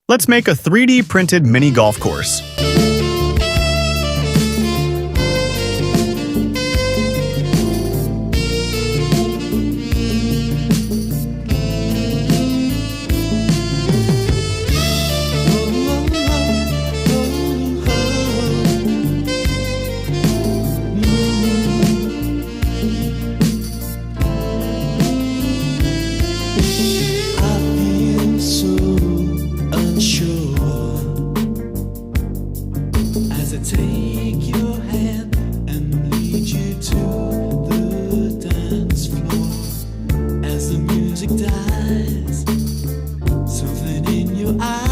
Let's make a 3D printed mini golf course. Take your hand and lead you to the dance floor. As the music dies, something in your eyes